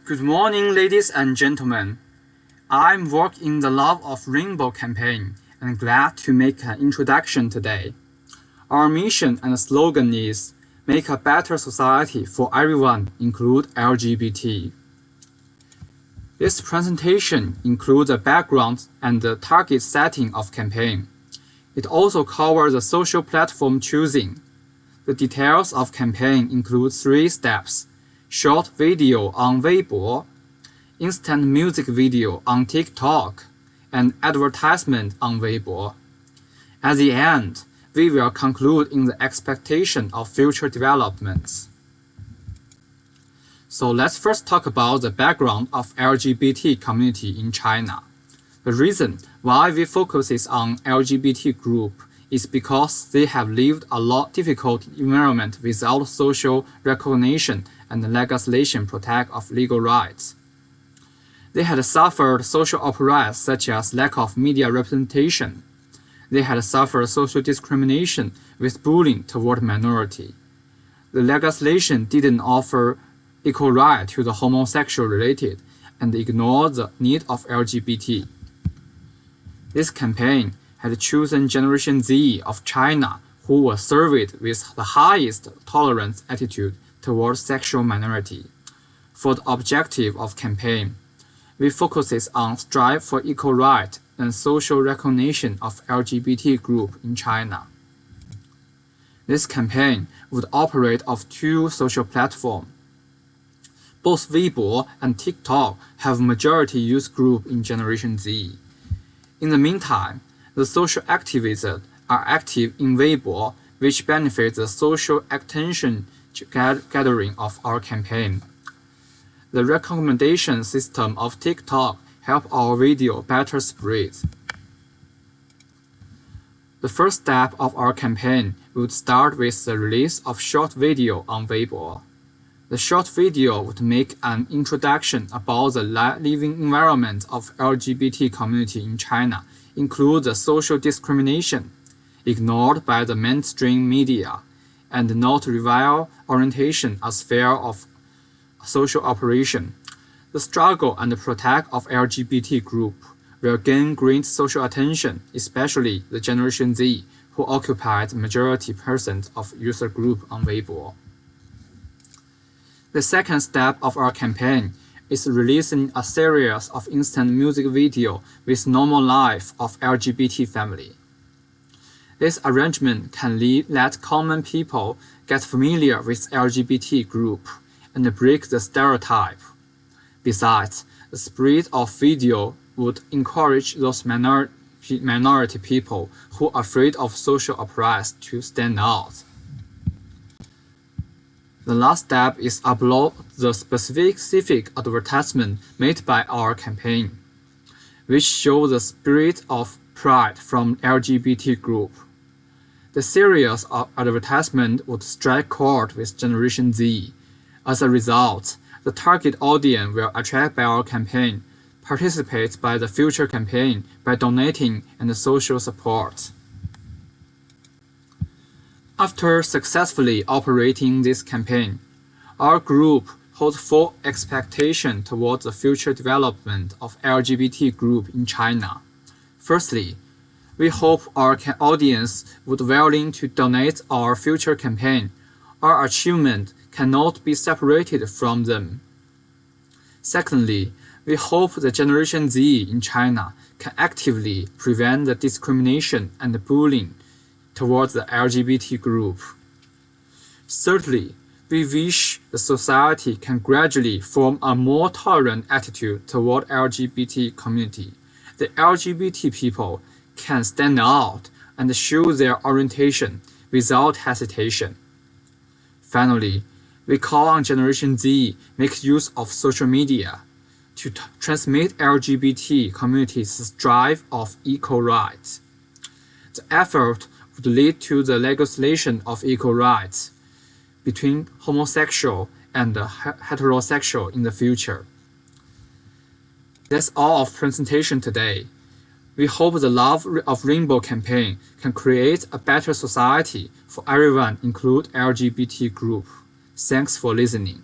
Good morning, ladies and gentlemen. I'm working in the Love of Rainbow campaign and glad to make an introduction today. Our mission and slogan is Make a better society for everyone, include LGBT. This presentation includes the background and the target setting of campaign. It also covers the social platform choosing. The details of campaign include 3 steps: short video on Weibo, instant music video on TikTok, and advertisement on Weibo. At the end, we will conclude in the expectation of future developments. So let's first talk about the background of LGBT community in China. The reason why we focus on LGBT group is because they have lived a lot difficult environment without social recognition and legislation protect of legal rights. They had suffered social oppression such as lack of media representation. They had suffered social discrimination with bullying toward minority. The legislation didn't offer equal right to the homosexual related and ignored the need of LGBT. This campaign had chosen Generation Z of China, who was served with the highest tolerance attitude towards sexual minority. For the objective of campaign, we focuses on strive for equal right and social recognition of LGBT group in China. This campaign would operate of 2 social platforms. Both Weibo and TikTok have majority use group in Generation Z. In the meantime, the social activists are active in Weibo, which benefits the social attention gathering of our campaign. The recommendation system of TikTok help our video better spread. The first step of our campaign would start with the release of short video on Weibo. The short video would make an introduction about the living environment of LGBT community in China, include the social discrimination ignored by the mainstream media, and not revile orientation as sphere of social operation. The struggle and protect of LGBT group will gain great social attention, especially the Generation Z, who occupied the majority percent of user group on Weibo. The second step of our campaign is releasing a series of instant music video with normal life of LGBT family. This arrangement can let common people get familiar with LGBT group and break the stereotype. Besides, the spread of video would encourage those minority people who are afraid of social oppression to stand out. The last step is upload the specific advertisement made by our campaign, which show the spirit of pride from LGBT group. The series of advertisement would strike chord with Generation Z. As a result, the target audience will attract by our campaign, participate by the future campaign by donating and social support. After successfully operating this campaign, our group holds full expectation towards the future development of LGBT group in China. Firstly, we hope our audience would willing to donate our future campaign. Our achievement cannot be separated from them. Secondly, we hope the Generation Z in China can actively prevent the discrimination and bullying towards the LGBT group. Thirdly, we wish the society can gradually form a more tolerant attitude toward LGBT community. The LGBT people can stand out and show their orientation without hesitation. Finally, we call on Generation Z make use of social media to transmit LGBT community's drive of equal rights. The effort would lead to the legislation of equal rights between homosexual and heterosexual in the future. That's all of presentation today. We hope the Love of Rainbow campaign can create a better society for everyone, include LGBT group. Thanks for listening.